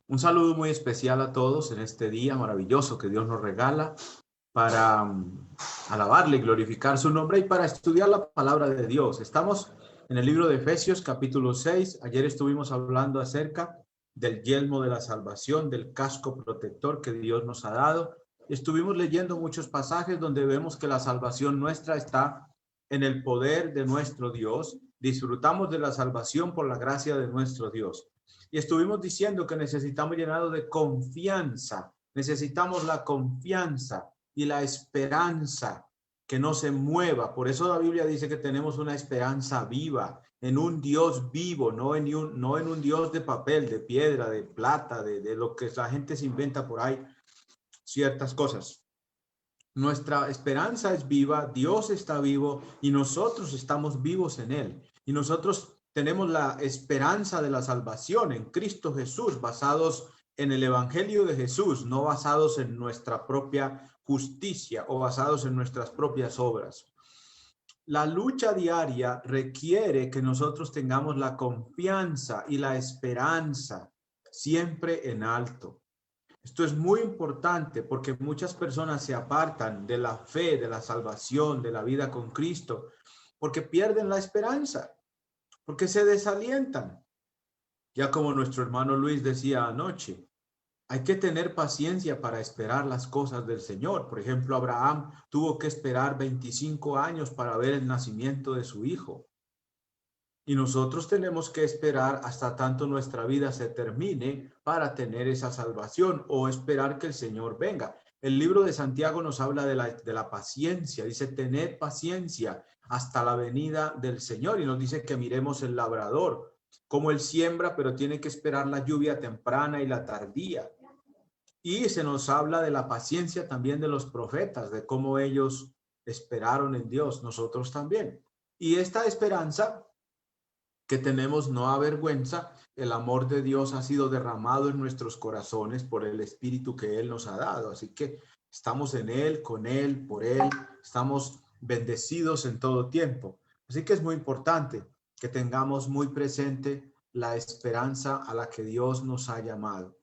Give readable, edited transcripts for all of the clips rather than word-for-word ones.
Un saludo muy especial a todos en este día maravilloso que Dios nos regala para alabarle y glorificar su nombre y para estudiar la palabra de Dios. Estamos en el libro de Efesios capítulo 6. Ayer estuvimos hablando acerca del yelmo de la salvación, del casco protector que Dios nos ha dado. Estuvimos leyendo muchos pasajes donde vemos que la salvación nuestra está en el poder de nuestro Dios. Disfrutamos de la salvación por la gracia de nuestro Dios. Y estuvimos diciendo que necesitamos llenarnos de confianza. Necesitamos la confianza y la esperanza que no se mueva. Por eso la Biblia dice que tenemos una esperanza viva en un Dios vivo, no en un Dios de papel, de piedra, de plata, de lo que la gente se inventa por ahí, ciertas cosas. Nuestra esperanza es viva, Dios está vivo y nosotros estamos vivos en Él. Y nosotros tenemos la esperanza de la salvación en Cristo Jesús, basados en el Evangelio de Jesús, no basados en nuestra propia justicia o basados en nuestras propias obras. La lucha diaria requiere que nosotros tengamos la confianza y la esperanza siempre en alto. Esto es muy importante porque muchas personas se apartan de la fe, de la salvación, de la vida con Cristo, porque pierden la esperanza, porque se desalientan. Ya como nuestro hermano Luis decía anoche, hay que tener paciencia para esperar las cosas del Señor. Por ejemplo, Abraham tuvo que esperar 25 años para ver el nacimiento de su hijo. Y nosotros tenemos que esperar hasta tanto nuestra vida se termine para tener esa salvación o esperar que el Señor venga. El libro de Santiago nos habla de la paciencia. Dice, tened paciencia hasta la venida del Señor. Y nos dice que miremos el labrador, como él siembra, pero tiene que esperar la lluvia temprana y la tardía. Y se nos habla de la paciencia también de los profetas, de cómo ellos esperaron en Dios, nosotros también. Y esta esperanza que tenemos no avergüenza, el amor de Dios ha sido derramado en nuestros corazones por el Espíritu que Él nos ha dado. Así que estamos en Él, con Él, por Él, estamos bendecidos en todo tiempo. Así que es muy importante que tengamos muy presente la esperanza a la que Dios nos ha llamado.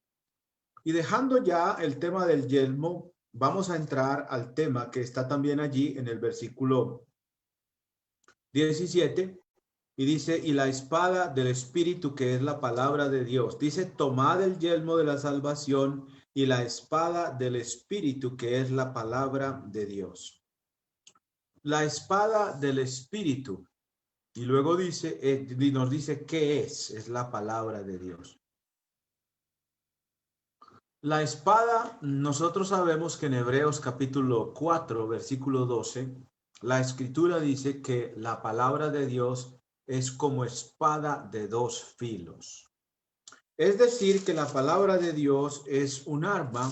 Y dejando ya el tema del yelmo, vamos a entrar al tema que está también allí en el versículo 17, y dice, y la espada del Espíritu, que es la palabra de Dios. Dice, tomad el yelmo de la salvación y la espada del Espíritu, que es la palabra de Dios. La espada del Espíritu. Y luego dice, nos dice qué es la palabra de Dios. La espada, nosotros sabemos que en Hebreos capítulo 4, versículo 12, la escritura dice que la palabra de Dios es como espada de dos filos. Es decir, que la palabra de Dios es un arma,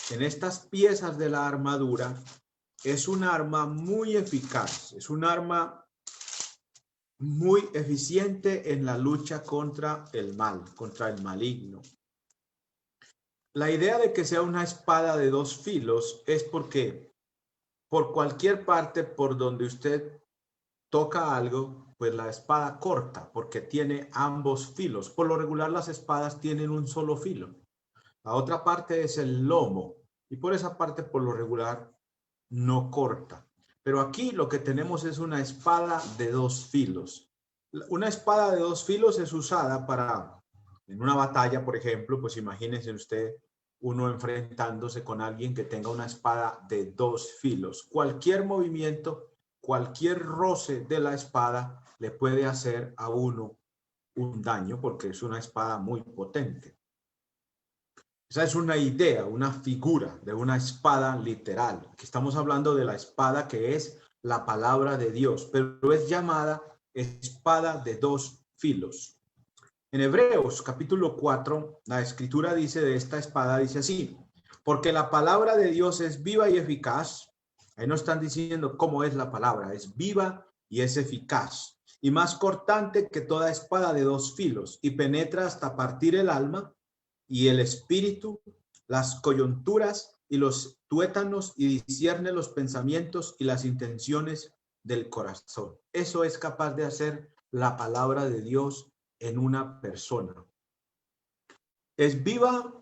en estas piezas de la armadura, es un arma muy eficaz, es un arma muy eficiente en la lucha contra el mal, contra el maligno. La idea de que sea una espada de dos filos es porque por cualquier parte por donde usted toca algo, pues la espada corta, porque tiene ambos filos. Por lo regular las espadas tienen un solo filo. La otra parte es el lomo y por esa parte por lo regular no corta. Pero aquí lo que tenemos es una espada de dos filos. Una espada de dos filos es usada para, en una batalla, por ejemplo, pues imagínense usted uno enfrentándose con alguien que tenga una espada de dos filos. Cualquier movimiento, cualquier roce de la espada le puede hacer a uno un daño porque es una espada muy potente. Esa es una idea, una figura de una espada literal. Aquí estamos hablando de la espada que es la palabra de Dios, pero es llamada espada de dos filos. En Hebreos capítulo 4, la escritura dice de esta espada, dice así, Porque la palabra de Dios es viva y eficaz. Ahí no están diciendo cómo es la palabra, es viva y es eficaz. Y más cortante que toda espada de dos filos, y penetra hasta partir el alma y el espíritu, las coyunturas y los tuétanos, y discierne los pensamientos y las intenciones del corazón. Eso es capaz de hacer la palabra de Dios en una persona. Es viva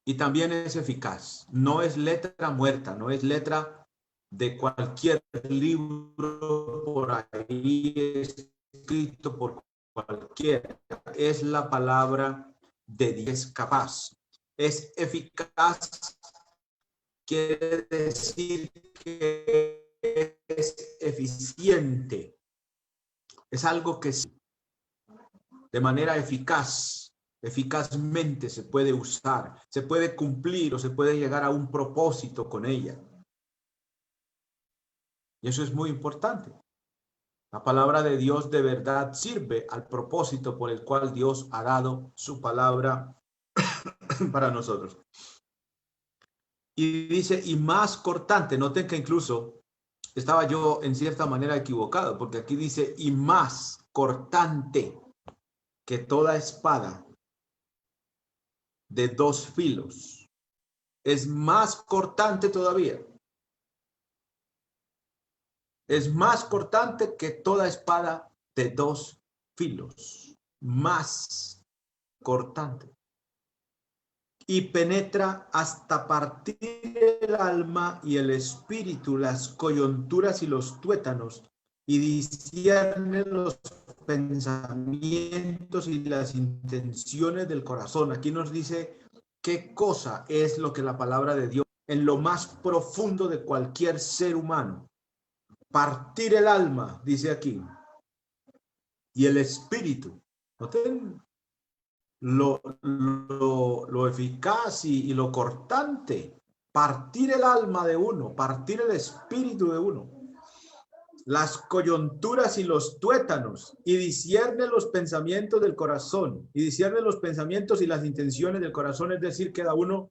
y también es eficaz. No es letra muerta, no es letra de cualquier libro por ahí escrito por cualquiera. Es la palabra de Dios capaz. Es eficaz, quiere decir que es eficiente. Es algo que de manera eficazmente se puede usar, se puede cumplir o se puede llegar a un propósito con ella. Y eso es muy importante. La palabra de Dios de verdad sirve al propósito por el cual Dios ha dado su palabra para nosotros. Y dice, y más cortante. Noten que incluso estaba yo en cierta manera equivocado, porque aquí dice, y más cortante que toda espada de dos filos. Es más cortante todavía. Es más cortante que toda espada de dos filos. Más cortante. Y penetra hasta partir el alma y el espíritu, las coyunturas y los tuétanos, y discierne los pensamientos y las intenciones del corazón. Aquí nos dice qué cosa es lo que la palabra de Dios en lo más profundo de cualquier ser humano. Partir el alma, dice aquí, y el espíritu. ¿Noten lo eficaz y lo cortante? Partir el alma de uno, partir el espíritu de uno. Las coyunturas y los tuétanos, y discierne los pensamientos del corazón, y discierne los pensamientos y las intenciones del corazón, es decir, queda uno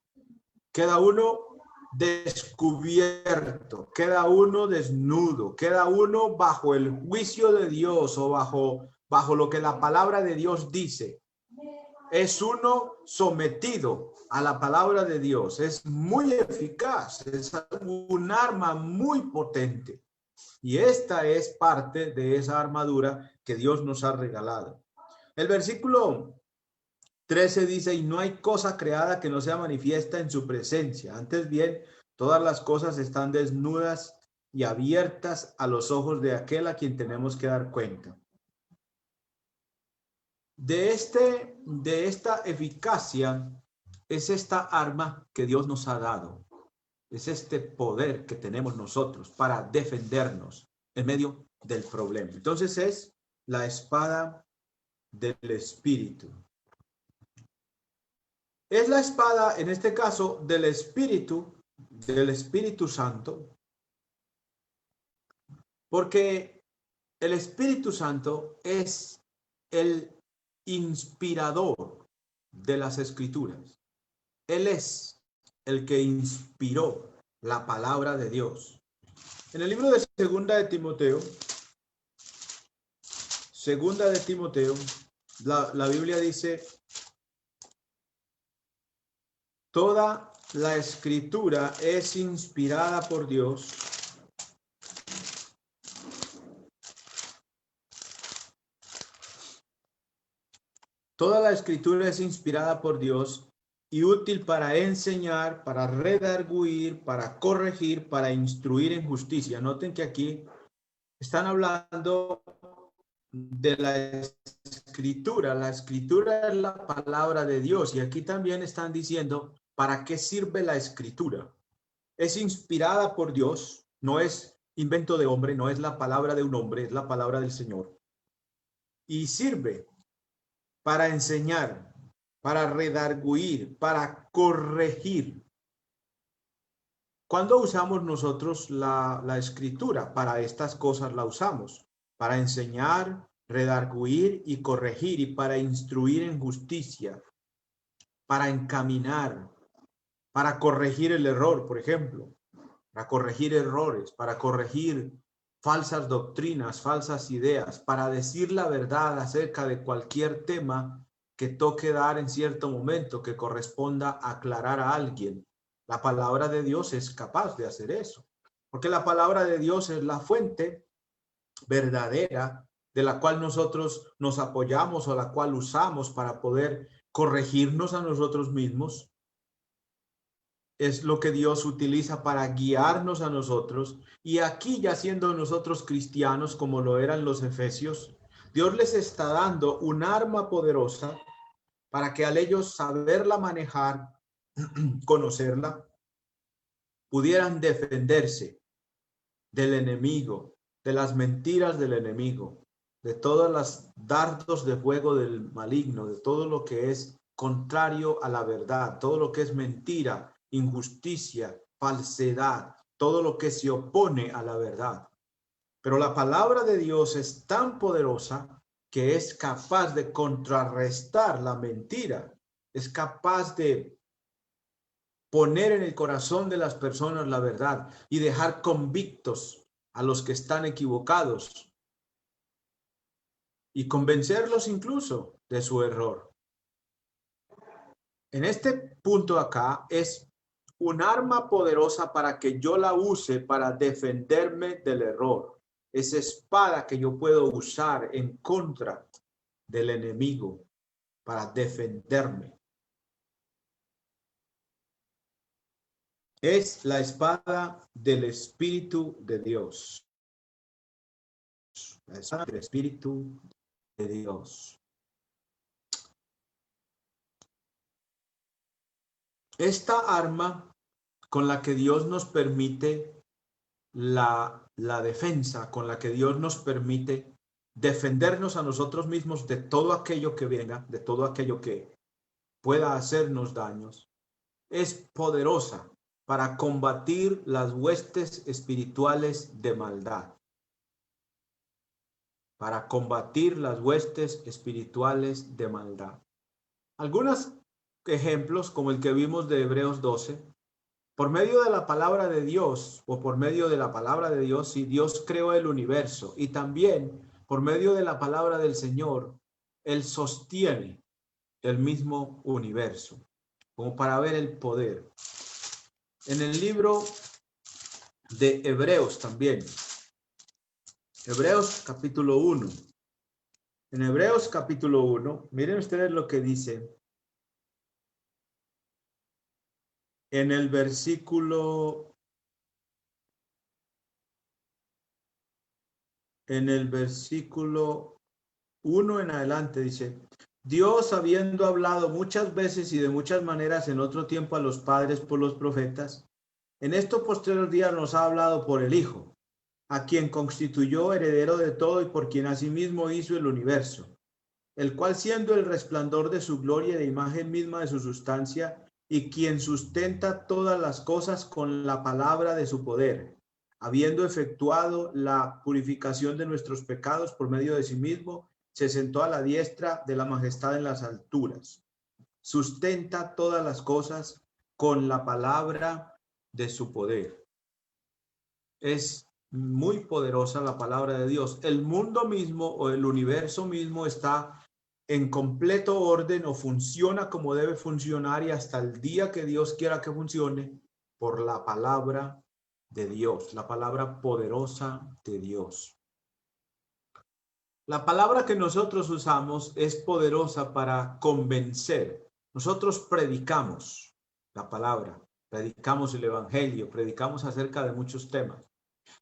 descubierto, queda uno desnudo, queda uno bajo el juicio de Dios o bajo lo que la palabra de Dios dice. Es uno sometido a la palabra de Dios. Es muy eficaz, es un arma muy potente. Y esta es parte de esa armadura que Dios nos ha regalado. El versículo 13 dice, y no hay cosa creada que no sea manifiesta en su presencia. Antes bien, todas las cosas están desnudas y abiertas a los ojos de aquel a quien tenemos que dar cuenta. De esta eficacia es esta arma que Dios nos ha dado. Es este poder que tenemos nosotros para defendernos en medio del problema. Entonces es la espada del Espíritu. Es la espada, en este caso, del Espíritu Santo, porque el Espíritu Santo es el inspirador de las Escrituras. Él es el que inspiró la palabra de Dios. En el libro de Segunda de Timoteo, la Biblia dice, toda la Escritura es inspirada por Dios Toda la Escritura es inspirada por Dios y útil para enseñar, para redarguir, para corregir, para instruir en justicia. Noten que aquí están hablando de la Escritura. La Escritura es la palabra de Dios y aquí también están diciendo para qué sirve la Escritura. Es inspirada por Dios, no es invento de hombre, no es la palabra de un hombre, es la palabra del Señor. Y sirve para enseñar, para redarguir, para corregir. ¿Cuándo usamos nosotros la Escritura? Para estas cosas la usamos, para enseñar, redarguir y corregir, y para instruir en justicia, para encaminar, para corregir el error, por ejemplo, para corregir errores, para corregir falsas doctrinas, falsas ideas, para decir la verdad acerca de cualquier tema que toque dar en cierto momento, que corresponda aclarar a alguien. La palabra de Dios es capaz de hacer eso, porque la palabra de Dios es la fuente verdadera de la cual nosotros nos apoyamos o la cual usamos para poder corregirnos a nosotros mismos. Es lo que Dios utiliza para guiarnos a nosotros. Y aquí, ya siendo nosotros cristianos, como lo eran los efesios, Dios les está dando un arma poderosa para que al ellos saberla manejar, conocerla, pudieran defenderse del enemigo, de las mentiras del enemigo, de todas las dardos de fuego del maligno, de todo lo que es contrario a la verdad, todo lo que es mentira, injusticia, falsedad, todo lo que se opone a la verdad. Pero la palabra de Dios es tan poderosa que es capaz de contrarrestar la mentira, es capaz de poner en el corazón de las personas la verdad y dejar convictos a los que están equivocados y convencerlos incluso de su error. En este punto acá es un arma poderosa para que yo la use para defenderme del error. Esa espada que yo puedo usar en contra del enemigo para defenderme. Es la espada del Espíritu de Dios. La espada del Espíritu de Dios. Esta arma con la que Dios nos permite la defensa, con la que Dios nos permite defendernos a nosotros mismos de todo aquello que venga, de todo aquello que pueda hacernos daños, es poderosa para combatir las huestes espirituales de maldad. Para combatir las huestes espirituales de maldad. Algunos ejemplos, como el que vimos de Hebreos 12, por medio de la palabra de Dios, o por medio de la palabra de Dios, si Dios creó el universo, y también por medio de la palabra del Señor, Él sostiene el mismo universo, como para ver el poder. En el libro de Hebreos también, Hebreos capítulo 1. En Hebreos capítulo 1, miren ustedes lo que dice en el versículo 1 en adelante, dice: Dios, habiendo hablado muchas veces y de muchas maneras en otro tiempo a los padres por los profetas, en estos posteriores días nos ha hablado por el Hijo, a quien constituyó heredero de todo y por quien asimismo hizo el universo, el cual, siendo el resplandor de su gloria y la imagen misma de su sustancia, y quien sustenta todas las cosas con la palabra de su poder, habiendo efectuado la purificación de nuestros pecados por medio de sí mismo, se sentó a la diestra de la majestad en las alturas. Sustenta todas las cosas con la palabra de su poder. Es muy poderosa la palabra de Dios. El mundo mismo o el universo mismo está en completo orden o funciona como debe funcionar y hasta el día que Dios quiera que funcione por la palabra de Dios, la palabra poderosa de Dios. La palabra que nosotros usamos es poderosa para convencer. Nosotros predicamos la palabra, predicamos el evangelio, predicamos acerca de muchos temas.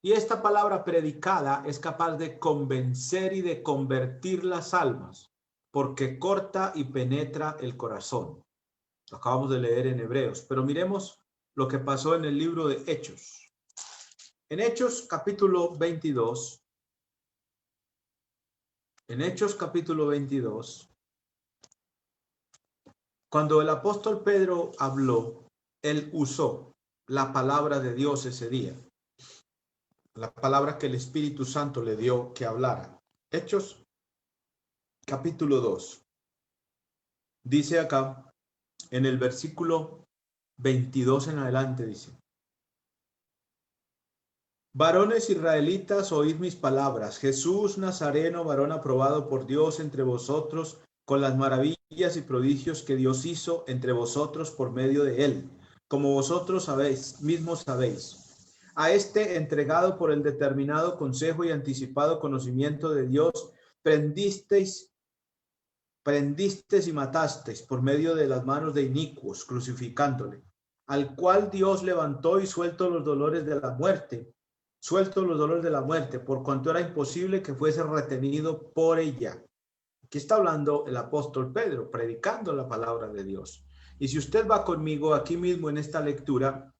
Y esta palabra predicada es capaz de convencer y de convertir las almas, porque corta y penetra el corazón. Lo acabamos de leer en Hebreos, pero miremos lo que pasó en el libro de Hechos. En Hechos capítulo 22, cuando el apóstol Pedro habló, él usó la palabra de Dios ese día. La palabra que el Espíritu Santo le dio que hablara. Hechos capítulo 2. Dice acá en el versículo 22 en adelante dice: Varones israelitas, oíd mis palabras. Jesús Nazareno, varón aprobado por Dios entre vosotros, con las maravillas y prodigios que Dios hizo entre vosotros por medio de él, como vosotros mismos sabéis. A este, entregado por el determinado consejo y anticipado conocimiento de Dios, prendisteis y matasteis por medio de las manos de inicuos, crucificándole, al cual Dios levantó y suelto los dolores de la muerte, por cuanto era imposible que fuese retenido por ella. Aquí está hablando el apóstol Pedro, predicando la palabra de Dios. Y si usted va conmigo aquí mismo en esta lectura,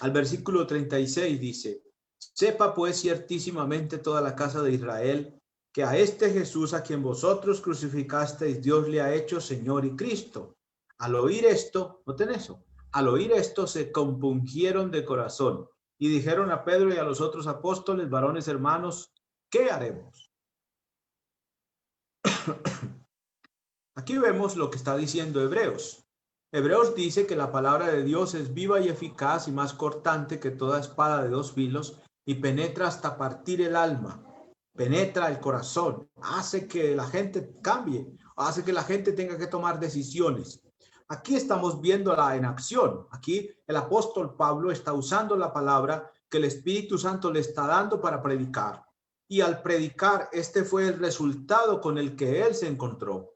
al versículo 36 dice: sepa pues ciertísimamente toda la casa de Israel, que a este Jesús a quien vosotros crucificasteis, Dios le ha hecho Señor y Cristo. Al oír esto, noten eso, al oír esto se compungieron de corazón y dijeron a Pedro y a los otros apóstoles: varones hermanos, ¿qué haremos? Aquí vemos lo que está diciendo Hebreos. Hebreos dice que la palabra de Dios es viva y eficaz y más cortante que toda espada de dos filos y penetra hasta partir el alma, penetra el corazón, hace que la gente cambie, hace que la gente tenga que tomar decisiones. Aquí estamos viéndola en acción. Aquí el apóstol Pablo está usando la palabra que el Espíritu Santo le está dando para predicar. Y al predicar, este fue el resultado con el que él se encontró.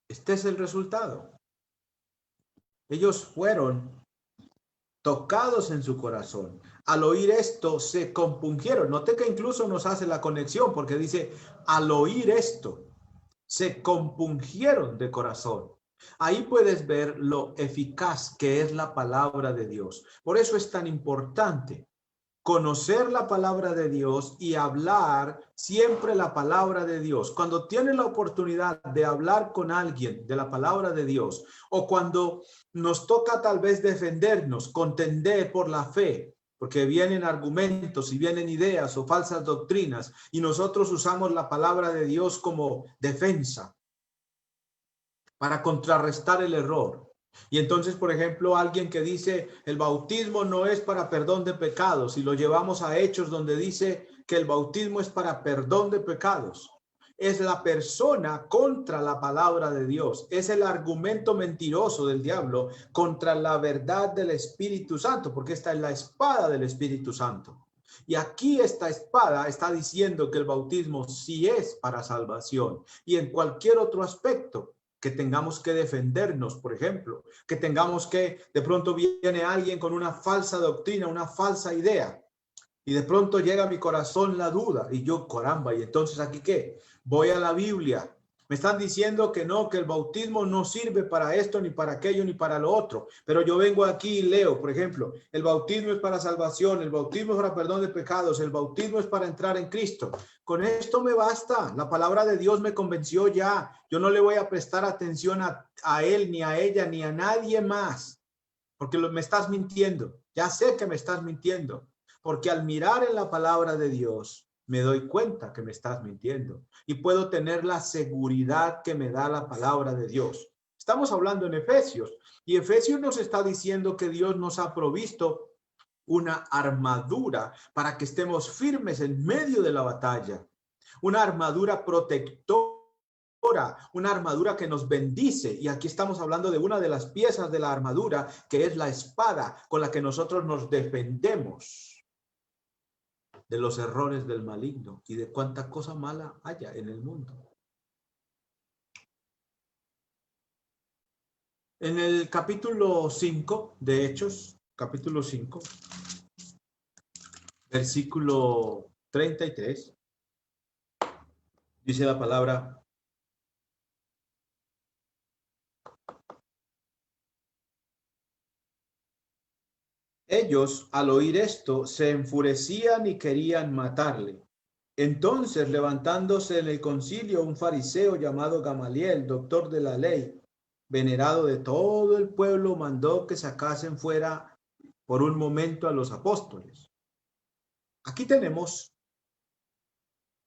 Este es el resultado. Ellos fueron tocados en su corazón. Al oír esto se compungieron. Note que incluso nos hace la conexión porque dice: al oír esto se compungieron de corazón. Ahí puedes ver lo eficaz que es la palabra de Dios. Por eso es tan importante conocer la palabra de Dios y hablar siempre la palabra de Dios. Cuando tienes la oportunidad de hablar con alguien de la palabra de Dios, o cuando nos toca tal vez defendernos, contender por la fe, porque vienen argumentos y vienen ideas o falsas doctrinas, y nosotros usamos la palabra de Dios como defensa para contrarrestar el error. Y entonces, por ejemplo, alguien que dice el bautismo no es para perdón de pecados, y lo llevamos a Hechos donde dice que el bautismo es para perdón de pecados, es la persona contra la palabra de Dios, es el argumento mentiroso del diablo contra la verdad del Espíritu Santo, porque esta es la espada del Espíritu Santo. Y aquí esta espada está diciendo que el bautismo sí es para salvación, y en cualquier otro aspecto que tengamos que defendernos, por ejemplo, que tengamos que, de pronto viene alguien con una falsa doctrina, una falsa idea, y de pronto llega a mi corazón la duda, y yo, caramba, ¿y entonces aquí qué? Voy a la Biblia. Me están diciendo que no, que el bautismo no sirve para esto, ni para aquello, ni para lo otro. Pero yo vengo aquí y leo, por ejemplo, el bautismo es para salvación, el bautismo es para perdón de pecados, el bautismo es para entrar en Cristo. Con esto me basta. La palabra de Dios me convenció ya. Yo no le voy a prestar atención a él, ni a ella, ni a nadie más. Porque me estás mintiendo. Ya sé que me estás mintiendo. Porque al mirar en la palabra de Dios, me doy cuenta que me estás mintiendo y puedo tener la seguridad que me da la palabra de Dios. Estamos hablando en Efesios y Efesios nos está diciendo que Dios nos ha provisto una armadura para que estemos firmes en medio de la batalla, una armadura protectora, una armadura que nos bendice. Y aquí estamos hablando de una de las piezas de la armadura, que es la espada con la que nosotros nos defendemos de los errores del maligno y de cuánta cosa mala haya en el mundo. En el capítulo 5 de Hechos, capítulo 5, versículo 33, dice la palabra: ellos, al oír esto, se enfurecían y querían matarle. Entonces, levantándose en el concilio un fariseo llamado Gamaliel, doctor de la ley, venerado de todo el pueblo, mandó que sacasen fuera por un momento a los apóstoles. Aquí tenemos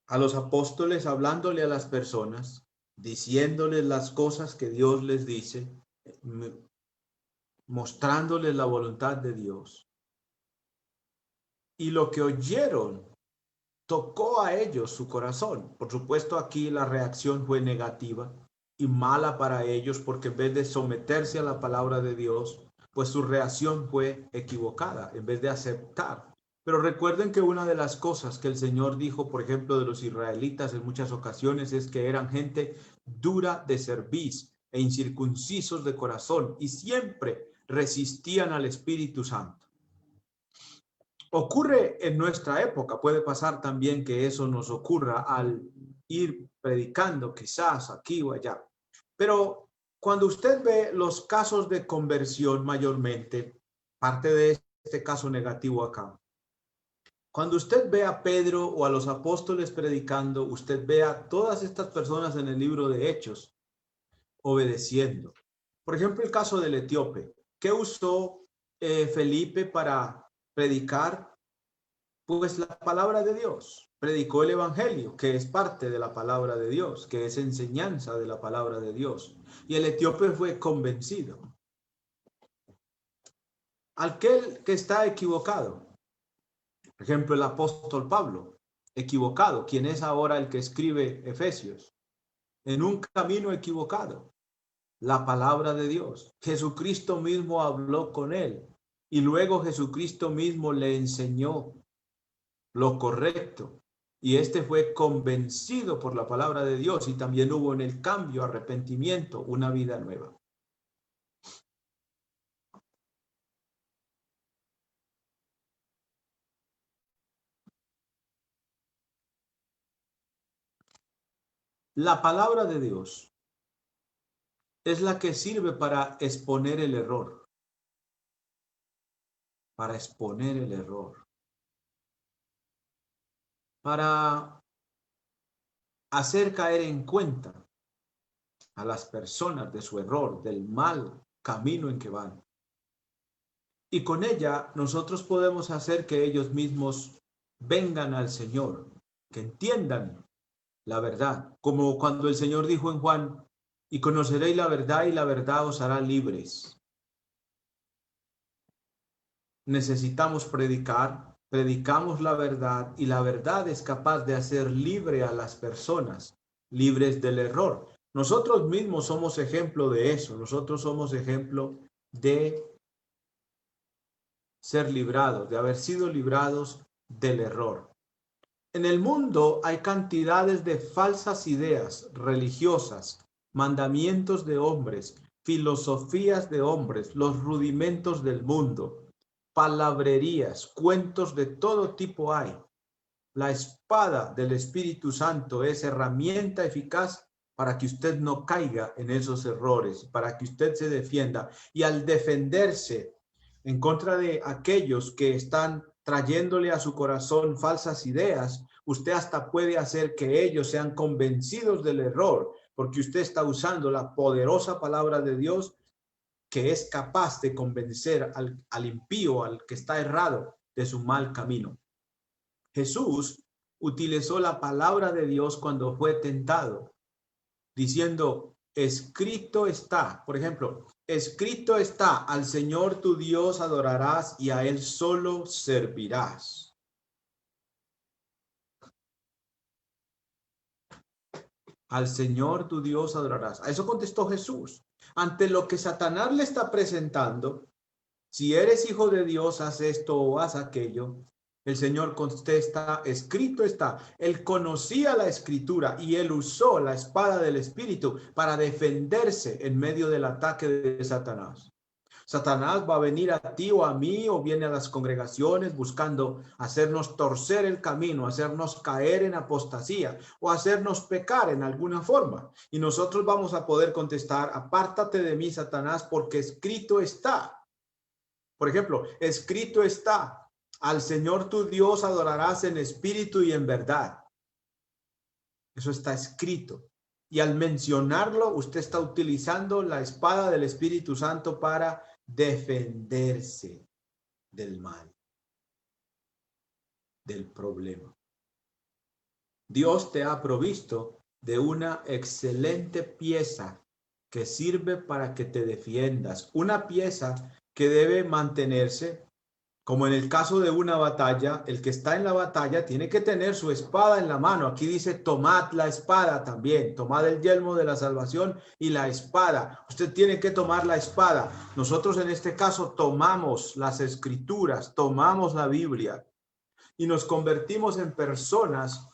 a los apóstoles hablándole a las personas, diciéndoles las cosas que Dios les dice, mostrándoles la voluntad de Dios. Y lo que oyeron tocó a ellos su corazón. Por supuesto, aquí la reacción fue negativa y mala para ellos, porque en vez de someterse a la palabra de Dios, pues su reacción fue equivocada, en vez de aceptar. Pero recuerden que una de las cosas que el Señor dijo, por ejemplo, de los israelitas en muchas ocasiones, es que eran gente dura de cerviz e incircuncisos de corazón, y siempre resistían al Espíritu Santo. Ocurre en nuestra época, puede pasar también que eso nos ocurra al ir predicando quizás aquí o allá. Pero cuando usted ve los casos de conversión mayormente, parte de este caso negativo acá, cuando usted ve a Pedro o a los apóstoles predicando, usted ve a todas estas personas en el libro de Hechos obedeciendo. Por ejemplo, el caso del etíope. ¿Qué usó Felipe para predicar? Pues la palabra de Dios. Predicó el evangelio, que es parte de la palabra de Dios, que es enseñanza de la palabra de Dios. Y el etíope fue convencido. Aquel que está equivocado, por ejemplo, el apóstol Pablo, equivocado, quien es ahora el que escribe Efesios, en un camino equivocado. La palabra de Dios. Jesucristo mismo habló con él y luego Jesucristo mismo le enseñó lo correcto. Y este fue convencido por la palabra de Dios y también hubo en el cambio, arrepentimiento, una vida nueva. La palabra de Dios es la que sirve para exponer el error. Para exponer el error. Para hacer caer en cuenta a las personas de su error, del mal camino en que van. Y con ella nosotros podemos hacer que ellos mismos vengan al Señor, que entiendan la verdad, como cuando el Señor dijo en Juan, y conoceréis la verdad y la verdad os hará libres. Necesitamos predicar, predicamos la verdad y la verdad es capaz de hacer libre a las personas, libres del error. Nosotros mismos somos ejemplo de eso, nosotros somos ejemplo de ser librados, de haber sido librados del error. En el mundo hay cantidades de falsas ideas religiosas, mandamientos de hombres, filosofías de hombres, los rudimentos del mundo, palabrerías, cuentos de todo tipo hay. La espada del Espíritu Santo es herramienta eficaz para que usted no caiga en esos errores, para que usted se defienda. Y al defenderse en contra de aquellos que están trayéndole a su corazón falsas ideas, usted hasta puede hacer que ellos sean convencidos del error, porque usted está usando la poderosa palabra de Dios que es capaz de convencer al impío, al que está errado, de su mal camino. Jesús utilizó la palabra de Dios cuando fue tentado, diciendo, escrito está, por ejemplo, escrito está, al Señor tu Dios adorarás y a Él solo servirás. Al Señor tu Dios adorarás. A eso contestó Jesús. Ante lo que Satanás le está presentando, si eres hijo de Dios, haz esto o haz aquello. El Señor contesta, escrito está. Él conocía la escritura y él usó la espada del Espíritu para defenderse en medio del ataque de Satanás. Satanás va a venir a ti o a mí o viene a las congregaciones buscando hacernos torcer el camino, hacernos caer en apostasía o hacernos pecar en alguna forma. Y nosotros vamos a poder contestar, apártate de mí, Satanás, porque escrito está. Por ejemplo, escrito está, al Señor tu Dios adorarás en espíritu y en verdad. Eso está escrito. Y al mencionarlo, usted está utilizando la espada del Espíritu Santo para defenderse del mal, del problema. Dios te ha provisto de una excelente pieza que sirve para que te defiendas, una pieza que debe mantenerse, como en el caso de una batalla. El que está en la batalla tiene que tener su espada en la mano. Aquí dice, tomad la espada también, tomad el yelmo de la salvación y la espada. Usted tiene que tomar la espada. Nosotros en este caso tomamos las escrituras, tomamos la Biblia y nos convertimos en personas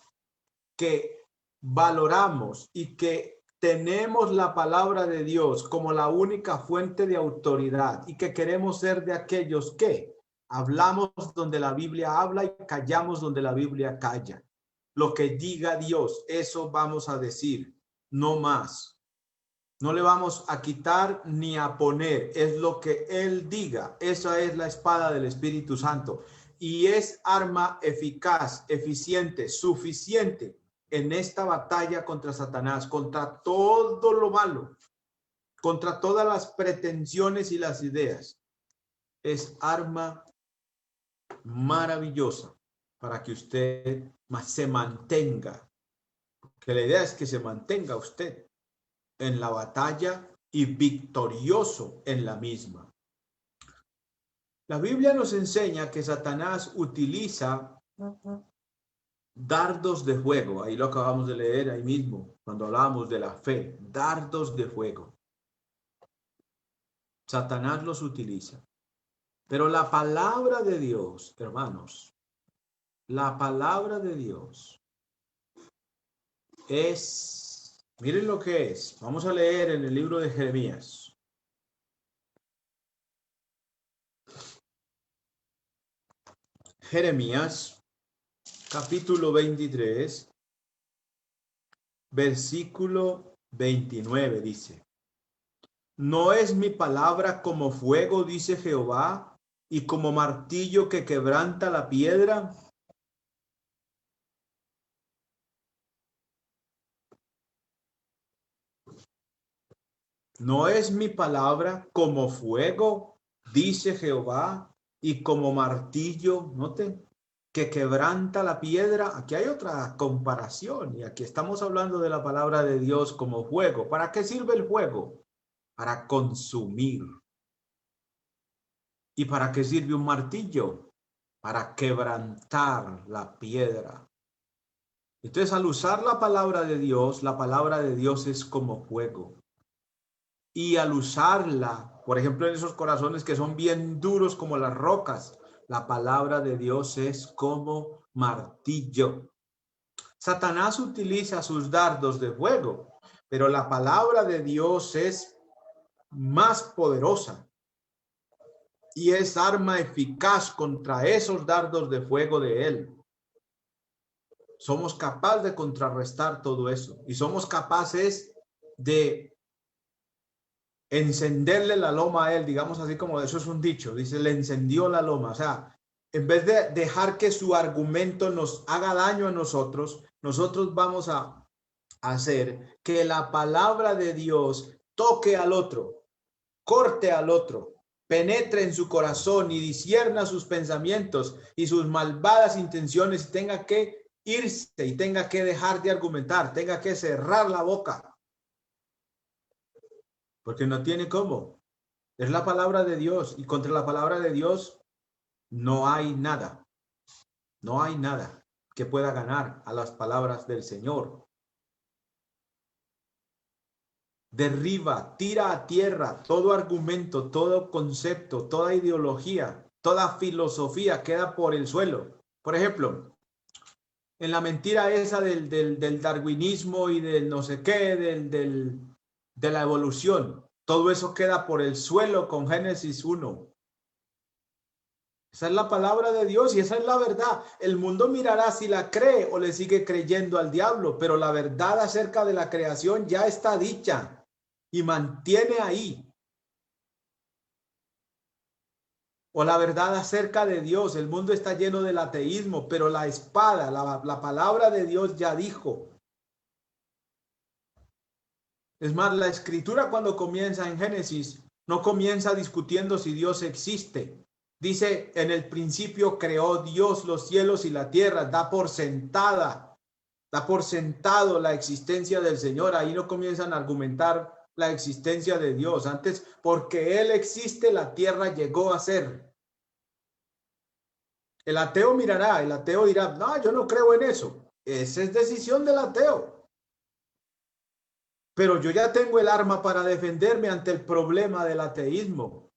que valoramos y que tenemos la palabra de Dios como la única fuente de autoridad y que queremos ser de aquellos que hablamos donde la Biblia habla y callamos donde la Biblia calla. Lo que diga Dios, eso vamos a decir, no más. No le vamos a quitar ni a poner, es lo que Él diga. Esa es la espada del Espíritu Santo y es arma eficaz, eficiente, suficiente en esta batalla contra Satanás, contra todo lo malo, contra todas las pretensiones y las ideas. Es arma maravillosa para que usted se mantenga, que la idea es que se mantenga usted en la batalla y victorioso en la misma. La Biblia nos enseña que Satanás utiliza dardos de fuego. Ahí lo acabamos de leer ahí mismo, cuando hablábamos de la fe. Dardos de fuego. Satanás los utiliza. Pero la palabra de Dios, hermanos, la palabra de Dios es, miren lo que es. Vamos a leer en el libro de Jeremías. Jeremías, capítulo 23, versículo 29 dice: ¿No es mi palabra como fuego, dice Jehová, y como martillo que quebranta la piedra? ¿No es mi palabra como fuego, dice Jehová, y como martillo, noten, que quebranta la piedra? Aquí hay otra comparación y aquí estamos hablando de la palabra de Dios como fuego. ¿Para qué sirve el fuego? Para consumir. ¿Y para qué sirve un martillo? Para quebrantar la piedra. Entonces, al usar la palabra de Dios es como fuego. Y al usarla, por ejemplo, en esos corazones que son bien duros como las rocas, la palabra de Dios es como martillo. Satanás utiliza sus dardos de fuego, pero la palabra de Dios es más poderosa y es arma eficaz contra esos dardos de fuego de él. Somos capaces de contrarrestar todo eso y somos capaces de encenderle la loma a él, digamos así, como eso es un dicho, dice, le encendió la loma. O sea, en vez de dejar que su argumento nos haga daño a nosotros, nosotros vamos a hacer que la palabra de Dios toque al otro, corte al otro, penetre en su corazón y discierna sus pensamientos y sus malvadas intenciones, y tenga que irse y tenga que dejar de argumentar, tenga que cerrar la boca. Porque no tiene cómo. Es la palabra de Dios y contra la palabra de Dios no hay nada. No hay nada que pueda ganar a las palabras del Señor. Derriba, tira a tierra todo argumento, todo concepto, toda ideología, toda filosofía queda por el suelo. Por ejemplo, en la mentira esa del darwinismo y del no sé qué, de la evolución, todo eso queda por el suelo con Génesis 1. Esa es la palabra de Dios y esa es la verdad. El mundo mirará si la cree o le sigue creyendo al diablo, pero la verdad acerca de la creación ya está dicha y mantiene ahí. O la verdad acerca de Dios. El mundo está lleno del ateísmo, pero la espada, la palabra de Dios ya dijo. Es más, la escritura cuando comienza en Génesis no comienza discutiendo si Dios existe. Dice, en el principio creó Dios los cielos y la tierra. Da por sentado la existencia del Señor. Ahí no comienzan a argumentar la existencia de Dios. Antes, porque Él existe, la tierra llegó a ser. El ateo mirará, el ateo dirá, no, yo no creo en eso. Esa es decisión del ateo. Pero yo ya tengo el arma para defenderme ante el problema del ateísmo.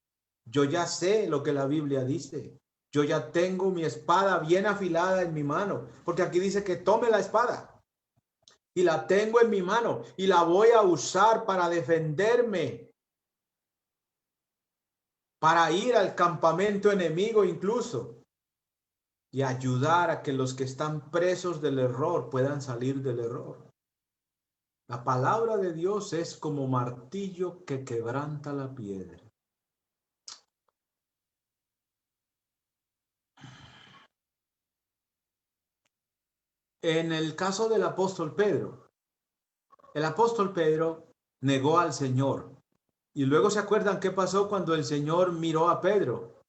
Yo ya sé lo que la Biblia dice. Yo ya tengo mi espada bien afilada en mi mano, porque aquí dice que tome la espada. Y la tengo en mi mano y la voy a usar para defenderme, para ir al campamento enemigo incluso y ayudar a que los que están presos del error puedan salir del error. La palabra de Dios es como martillo que quebranta la piedra. En el caso del apóstol Pedro, el apóstol Pedro negó al Señor. Y luego se acuerdan qué pasó cuando el Señor miró a Pedro.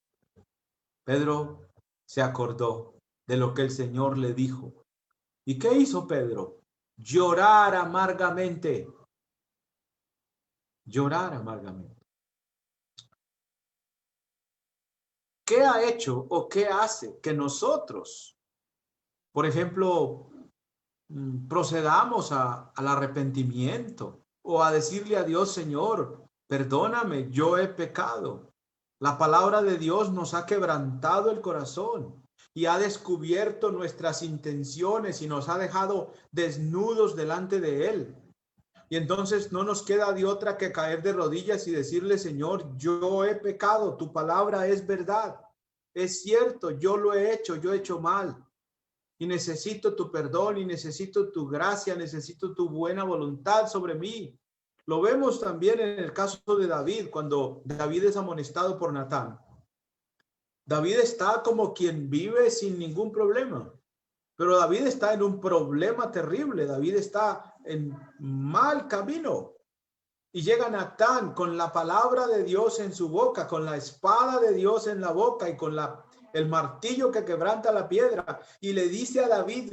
Pedro se acordó de lo que el Señor le dijo. ¿Y qué hizo Pedro? Llorar amargamente. Llorar amargamente. ¿Qué ha hecho o qué hace que nosotros, por ejemplo, procedamos al arrepentimiento o a decirle a Dios, Señor, perdóname, yo he pecado? La palabra de Dios nos ha quebrantado el corazón y ha descubierto nuestras intenciones y nos ha dejado desnudos delante de Él. Y entonces no nos queda de otra que caer de rodillas y decirle, Señor, yo he pecado, tu palabra es verdad, es cierto, yo lo he hecho mal. Y necesito tu perdón y necesito tu gracia, necesito tu buena voluntad sobre mí. Lo vemos también en el caso de David, cuando David es amonestado por Natán. David está como quien vive sin ningún problema, pero David está en un problema terrible. David está en mal camino. Y llega Natán con la palabra de Dios en su boca, con la espada de Dios en la boca y con el martillo que quebranta la piedra. Y le dice a David,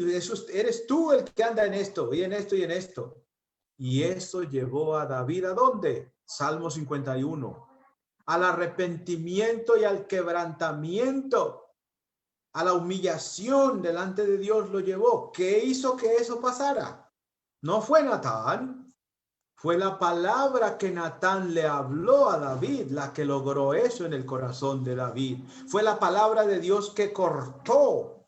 eres tú el que anda en esto y en esto y en esto. Y eso llevó a David ¿a dónde? Salmo 51. Al arrepentimiento y al quebrantamiento, a la humillación delante de Dios lo llevó. ¿Qué hizo que eso pasara? No fue Natán, fue la palabra que Natán le habló a David la que logró eso en el corazón de David. Fue la palabra de Dios que cortó,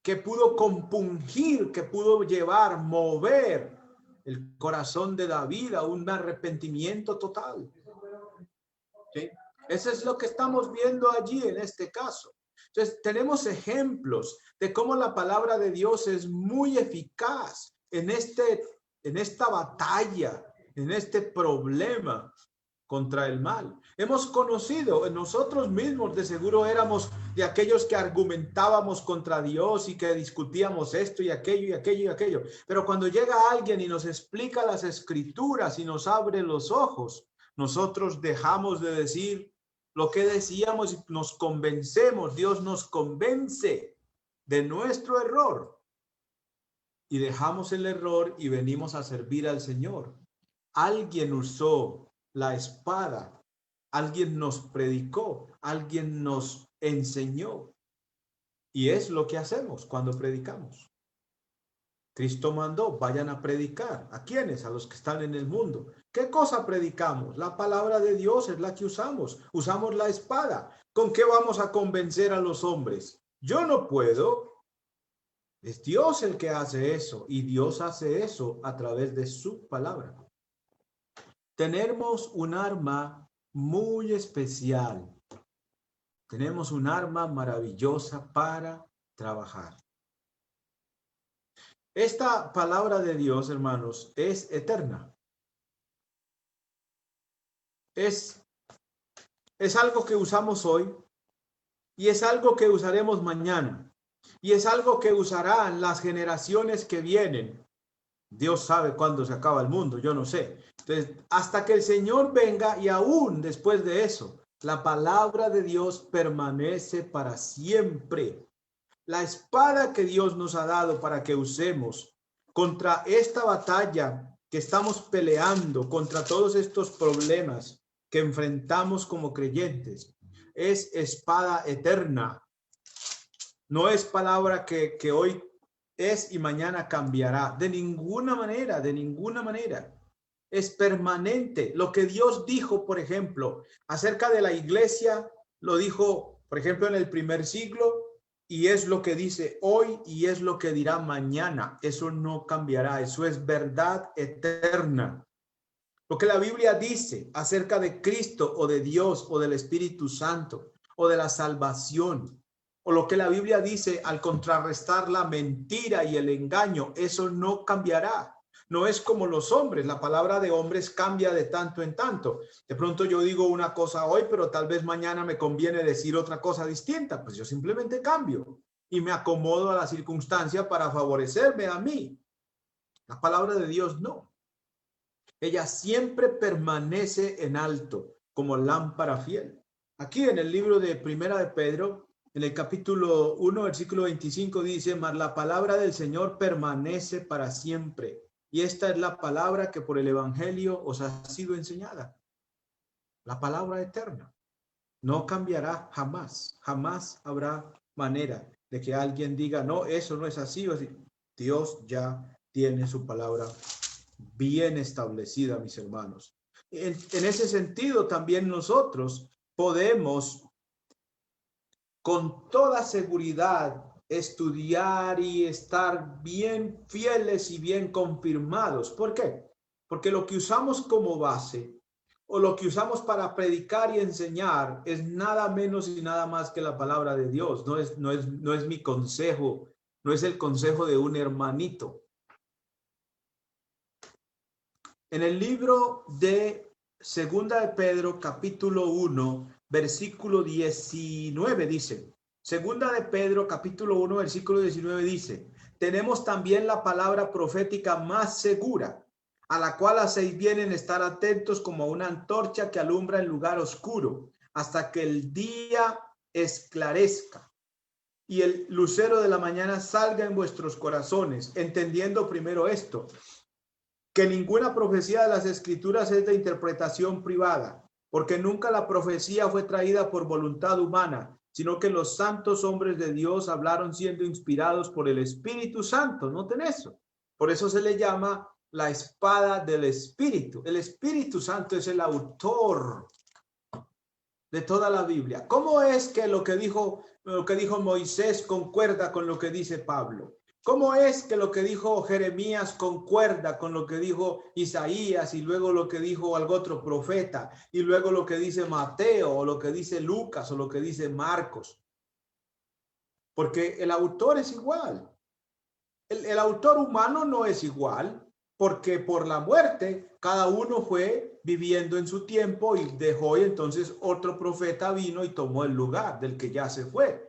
que pudo compungir, que pudo llevar, mover el corazón de David a un arrepentimiento total. ¿Sí? Eso es lo que estamos viendo allí en este caso. Entonces, tenemos ejemplos de cómo la palabra de Dios es muy eficaz en esta batalla, en este problema contra el mal. Hemos conocido, nosotros mismos de seguro éramos de aquellos que argumentábamos contra Dios y que discutíamos esto y aquello y aquello y aquello. Pero cuando llega alguien y nos explica las escrituras y nos abre los ojos, nosotros dejamos de decir lo que decíamos y nos convencemos. Dios nos convence de nuestro error y dejamos el error y venimos a servir al Señor. Alguien usó la espada, alguien nos predicó, alguien nos enseñó. Y es lo que hacemos cuando predicamos. Cristo mandó, vayan a predicar. ¿A quiénes? A los que están en el mundo. ¿Qué cosa predicamos? La palabra de Dios es la que usamos. Usamos la espada. ¿Con qué vamos a convencer a los hombres? Yo no puedo. Es Dios el que hace eso. Y Dios hace eso a través de su palabra. Tenemos un arma muy especial. Tenemos un arma maravillosa para trabajar. Esta palabra de Dios, hermanos, es eterna. Es algo que usamos hoy y es algo que usaremos mañana y es algo que usarán las generaciones que vienen. Dios sabe cuándo se acaba el mundo, yo no sé. Entonces, hasta que el Señor venga y aún después de eso, la palabra de Dios permanece para siempre. La espada que Dios nos ha dado para que usemos contra esta batalla que estamos peleando contra todos estos problemas que enfrentamos como creyentes es espada eterna. No es palabra que hoy es y mañana cambiará. De ninguna manera, de ninguna manera. Es permanente. Lo que Dios dijo, por ejemplo, acerca de la iglesia, lo dijo, por ejemplo, en el primer siglo, y es lo que dice hoy y es lo que dirá mañana. Eso no cambiará. Eso es verdad eterna. Lo que la Biblia dice acerca de Cristo o de Dios o del Espíritu Santo o de la salvación, o lo que la Biblia dice al contrarrestar la mentira y el engaño, eso no cambiará. No es como los hombres. La palabra de hombres cambia de tanto en tanto. De pronto yo digo una cosa hoy, pero tal vez mañana me conviene decir otra cosa distinta. Pues yo simplemente cambio y me acomodo a la circunstancia para favorecerme a mí. La palabra de Dios no. Ella siempre permanece en alto como lámpara fiel. Aquí en el libro de Primera de Pedro, en el capítulo 1, versículo 25 dice, mas la palabra del Señor permanece para siempre. Y esta es la palabra que por el evangelio os ha sido enseñada. La palabra eterna. No cambiará jamás. Jamás habrá manera de que alguien diga, no, eso no es así. Dios ya tiene su palabra bien establecida, mis hermanos. En ese sentido, también nosotros podemos con toda seguridad estudiar y estar bien fieles y bien confirmados. ¿Por qué? Porque lo que usamos como base o lo que usamos para predicar y enseñar es nada menos y nada más que la palabra de Dios. No es mi consejo, no es el consejo de un hermanito. En el libro de Segunda de Pedro, capítulo 1, versículo 19 dice, Segunda de Pedro, capítulo 1, versículo 19 dice, tenemos también la palabra profética más segura, a la cual hacéis bien en estar atentos como a una antorcha que alumbra en lugar oscuro, hasta que el día esclarezca y el lucero de la mañana salga en vuestros corazones, entendiendo primero esto, que ninguna profecía de las Escrituras es de interpretación privada, porque nunca la profecía fue traída por voluntad humana, sino que los santos hombres de Dios hablaron siendo inspirados por el Espíritu Santo. Noten eso. Por eso se le llama la espada del Espíritu. El Espíritu Santo es el autor de toda la Biblia. ¿Cómo es que lo que dijo Moisés concuerda con lo que dice Pablo? ¿Cómo es que lo que dijo Jeremías concuerda con lo que dijo Isaías y luego lo que dijo algún otro profeta y luego lo que dice Mateo o lo que dice Lucas o lo que dice Marcos? Porque el autor es igual. El autor humano no es igual, porque por la muerte cada uno fue viviendo en su tiempo y dejó, y entonces otro profeta vino y tomó el lugar del que ya se fue.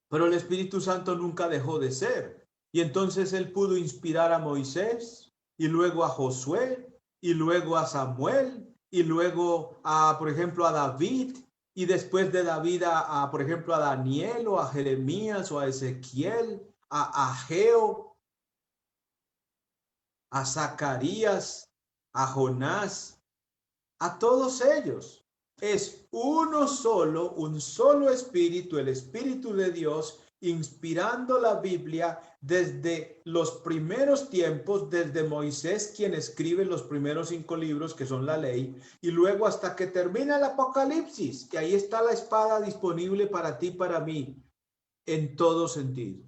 Pero el Espíritu Santo nunca dejó de ser. Y entonces él pudo inspirar a Moisés y luego a Josué y luego a Samuel y luego a, por ejemplo, a David y después de David por ejemplo, a Daniel o a Jeremías o a Ezequiel, a Ageo, a Zacarías, a Jonás, a todos ellos. Es uno solo, un solo espíritu, el Espíritu de Dios, inspirando la Biblia desde los primeros tiempos, desde Moisés, quien escribe los primeros 5 libros que son la ley, y luego hasta que termina el Apocalipsis, que ahí está la espada disponible para ti, para mí, en todo sentido.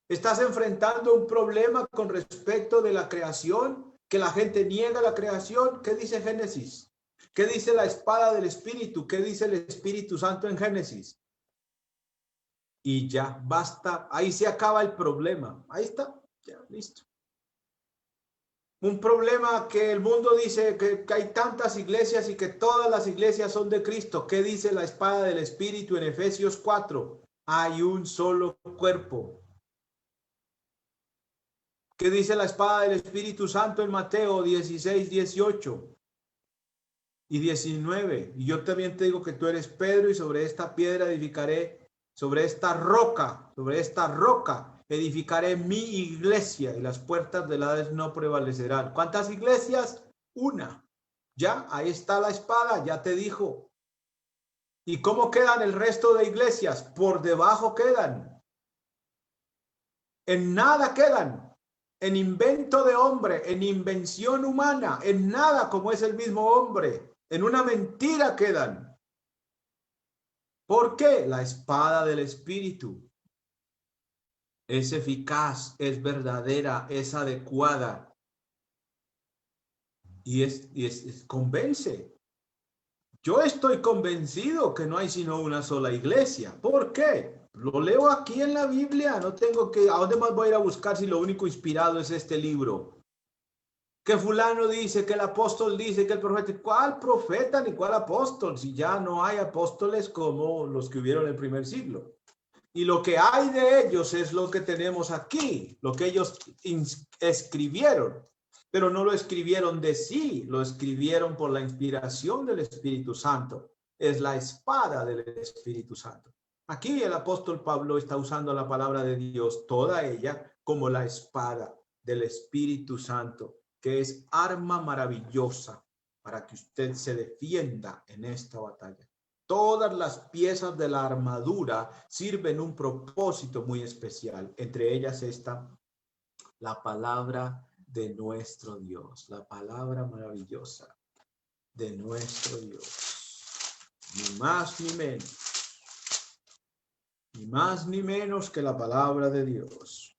¿Estás enfrentando un problema con respecto de la creación? ¿Que la gente niega la creación? ¿Qué dice Génesis? ¿Qué dice la espada del Espíritu? ¿Qué dice el Espíritu Santo en Génesis? Y ya, basta. Ahí se acaba el problema. Ahí está. Ya, listo. Un problema que el mundo dice que hay tantas iglesias y que todas las iglesias son de Cristo. ¿Qué dice la espada del Espíritu en Efesios 4? Hay un solo cuerpo. ¿Qué dice la espada del Espíritu Santo en Mateo 16, 18 y 19? Y yo también te digo que tú eres Pedro y sobre esta piedra edificaré, sobre esta roca edificaré mi iglesia y las puertas del Hades no prevalecerán. ¿Cuántas iglesias? Una. Ya, ahí está la espada, ya te dijo. ¿Y cómo quedan el resto de iglesias? Por debajo quedan. En nada quedan. En invento de hombre, en invención humana, en nada como es el mismo hombre. En una mentira quedan. ¿Por qué? La espada del Espíritu es eficaz, es verdadera, es adecuada y convence. Yo estoy convencido que no hay sino una sola iglesia. ¿Por qué? Lo leo aquí en la Biblia. No tengo que, ¿a dónde más voy a ir a buscar si lo único inspirado es este libro? Que fulano dice, que el apóstol dice, que el profeta. ¿Cuál profeta ni cuál apóstol? Si ya no hay apóstoles como los que hubieron en el primer siglo. Y lo que hay de ellos es lo que tenemos aquí, lo que ellos escribieron. Pero no lo escribieron de sí, lo escribieron por la inspiración del Espíritu Santo. Es la espada del Espíritu Santo. Aquí el apóstol Pablo está usando la palabra de Dios, toda ella, como la espada del Espíritu Santo, que es arma maravillosa para que usted se defienda en esta batalla. Todas las piezas de la armadura sirven un propósito muy especial. Entre ellas está la palabra de nuestro Dios, la palabra maravillosa de nuestro Dios. Ni más ni menos. Ni más ni menos que la palabra de Dios.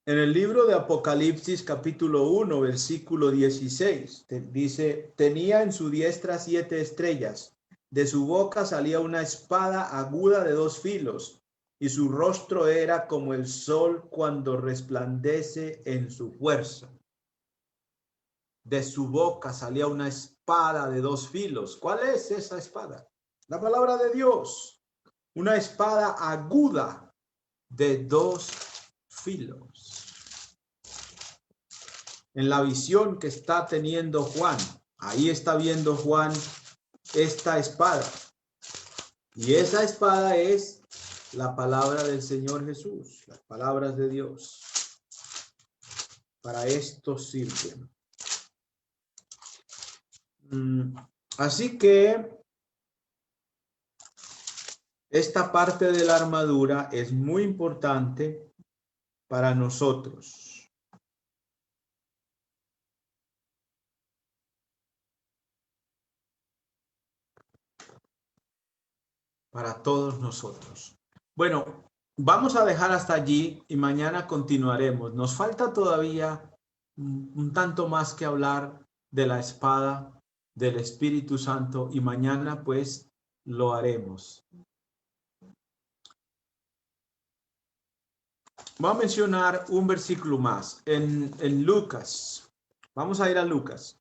En el libro de Apocalipsis, capítulo 1, versículo 16, dice, tenía en su diestra 7 estrellas, de su boca salía una espada aguda de 2 filos, y su rostro era como el sol cuando resplandece en su fuerza. De su boca salía una espada de 2 filos. ¿Cuál es esa espada? La palabra de Dios. Una espada aguda de 2 filos. En la visión que está teniendo Juan, ahí está viendo Juan esta espada. Y esa espada es la palabra del Señor Jesús, las palabras de Dios. Para esto sirven. Así que esta parte de la armadura es muy importante para nosotros. Para todos nosotros. Bueno, vamos a dejar hasta allí y mañana continuaremos. Nos falta todavía un tanto más que hablar de la espada del Espíritu Santo y mañana pues lo haremos. Voy a mencionar un versículo más en Lucas. Vamos a ir a Lucas.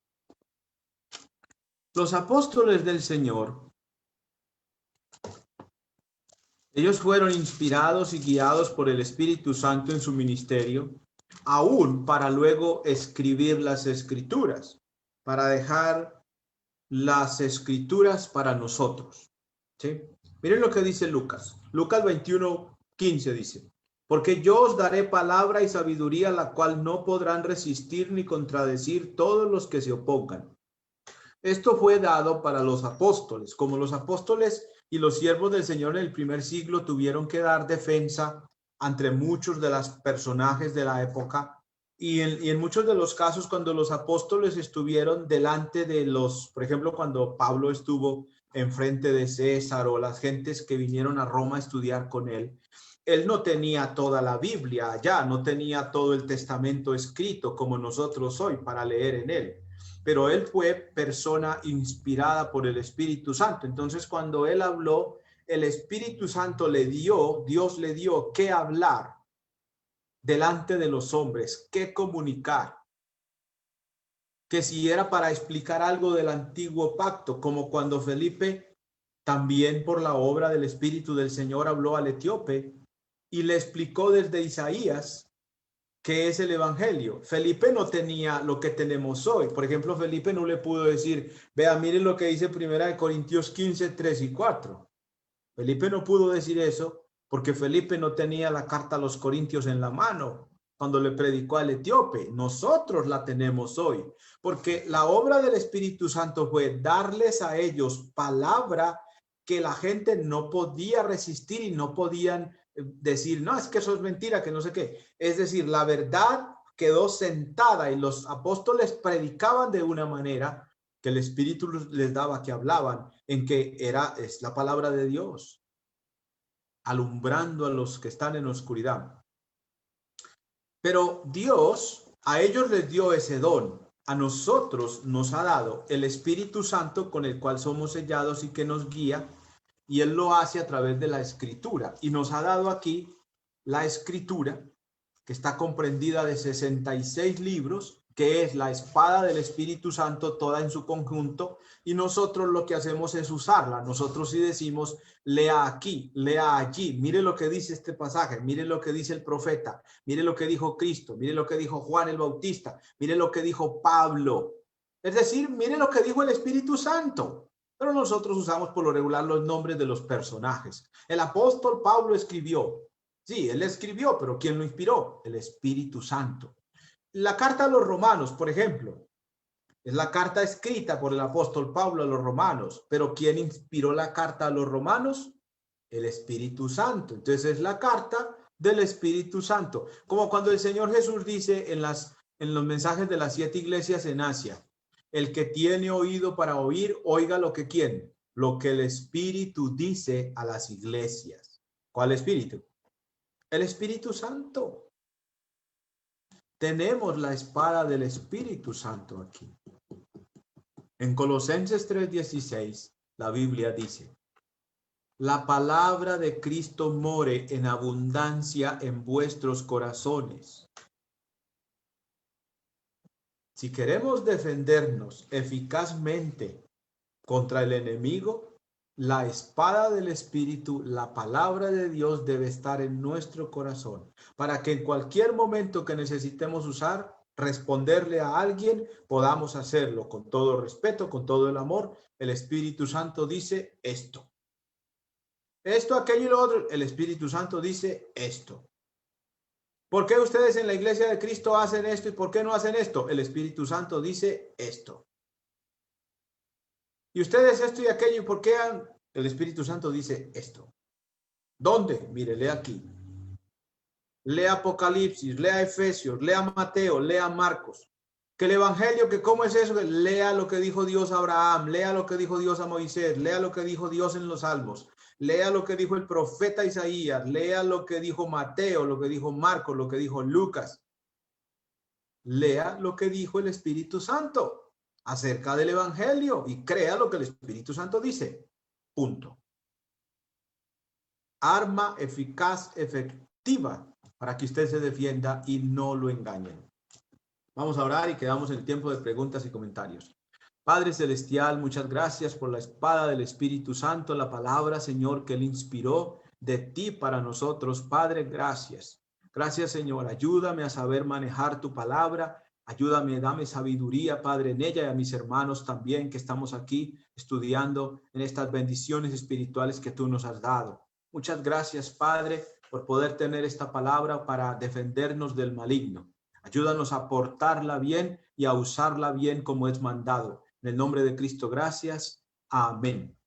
Los apóstoles del Señor, ellos fueron inspirados y guiados por el Espíritu Santo en su ministerio, aún para luego escribir las Escrituras, para dejar las Escrituras para nosotros. ¿Sí? Miren lo que dice Lucas. Lucas 21:15 dice, porque yo os daré palabra y sabiduría, la cual no podrán resistir ni contradecir todos los que se opongan. Esto fue dado para los apóstoles, como los apóstoles y los siervos del Señor en el primer siglo tuvieron que dar defensa ante muchos de los personajes de la época y en muchos de los casos cuando los apóstoles estuvieron delante de los, por ejemplo, cuando Pablo estuvo enfrente de César o las gentes que vinieron a Roma a estudiar con él, él no tenía toda la Biblia allá, no tenía todo el Testamento escrito como nosotros hoy para leer en él. Pero él fue persona inspirada por el Espíritu Santo. Entonces, cuando él habló, el Espíritu Santo Dios le dio qué hablar delante de los hombres, qué comunicar. Que si era para explicar algo del antiguo pacto, como cuando Felipe, también por la obra del Espíritu del Señor, habló al etíope y le explicó desde Isaías ¿qué es el evangelio? Felipe no tenía lo que tenemos hoy. Por ejemplo, Felipe no le pudo decir, vea, miren lo que dice 1 Corintios 15, 3 y 4. Felipe no pudo decir eso porque Felipe no tenía la carta a los Corintios en la mano cuando le predicó al etíope. Nosotros la tenemos hoy, porque la obra del Espíritu Santo fue darles a ellos palabra que la gente no podía resistir y no podían decir, no, es que eso es mentira, que no sé qué. Es decir, la verdad quedó sentada y los apóstoles predicaban de una manera que el Espíritu les daba, que hablaban en que es la palabra de Dios, alumbrando a los que están en oscuridad. Pero Dios, a ellos les dio ese don. A nosotros nos ha dado el Espíritu Santo con el cual somos sellados y que nos guía, y Él lo hace a través de la Escritura. Y nos ha dado aquí la Escritura, que está comprendida de 66 libros, que es la espada del Espíritu Santo toda en su conjunto, y nosotros lo que hacemos es usarla. Nosotros sí decimos, lea aquí, lea allí, mire lo que dice este pasaje, mire lo que dice el profeta, mire lo que dijo Cristo, mire lo que dijo Juan el Bautista, mire lo que dijo Pablo. Es decir, mire lo que dijo el Espíritu Santo. Pero nosotros usamos por lo regular los nombres de los personajes. El apóstol Pablo escribió. Sí, él escribió, pero ¿quién lo inspiró? El Espíritu Santo. La carta a los romanos, por ejemplo, es la carta escrita por el apóstol Pablo a los romanos, pero ¿quién inspiró la carta a los romanos? El Espíritu Santo. Entonces es la carta del Espíritu Santo. Como cuando el Señor Jesús dice en los mensajes de las 7 iglesias en Asia, el que tiene oído para oír, oiga lo que ¿quién? Lo que el Espíritu dice a las iglesias. ¿Cuál Espíritu? El Espíritu Santo. Tenemos la espada del Espíritu Santo aquí. En Colosenses 3:16, la Biblia dice, la palabra de Cristo more en abundancia en vuestros corazones. Si queremos defendernos eficazmente contra el enemigo, la espada del Espíritu, la palabra de Dios debe estar en nuestro corazón, para que en cualquier momento que necesitemos responderle a alguien, podamos hacerlo con todo respeto, con todo el amor. El Espíritu Santo dice esto. Esto, aquello y lo otro, el Espíritu Santo dice esto. ¿Por qué ustedes en la iglesia de Cristo hacen esto y por qué no hacen esto? El Espíritu Santo dice esto. Y ustedes esto y aquello, ¿y por qué? El Espíritu Santo dice esto. ¿Dónde? Mire, lea aquí. Lea Apocalipsis, lea Efesios, lea Mateo, lea Marcos. Que el Evangelio, que cómo es eso, lea lo que dijo Dios a Abraham, lea lo que dijo Dios a Moisés, lea lo que dijo Dios en los Salmos, lea lo que dijo el profeta Isaías, lea lo que dijo Mateo, lo que dijo Marcos, lo que dijo Lucas. Lea lo que dijo el Espíritu Santo acerca del Evangelio y crea lo que el Espíritu Santo dice. Punto. Arma eficaz, efectiva, para que usted se defienda y no lo engañen. Vamos a orar y quedamos en el tiempo de preguntas y comentarios. Padre Celestial, muchas gracias por la espada del Espíritu Santo, la palabra, Señor, que Él inspiró de ti para nosotros. Padre, gracias. Gracias, Señor. Ayúdame a saber manejar tu palabra. Ayúdame, dame sabiduría, Padre, en ella y a mis hermanos también que estamos aquí estudiando en estas bendiciones espirituales que tú nos has dado. Muchas gracias, Padre, por poder tener esta palabra para defendernos del maligno. Ayúdanos a portarla bien y a usarla bien como es mandado. En el nombre de Cristo, gracias. Amén.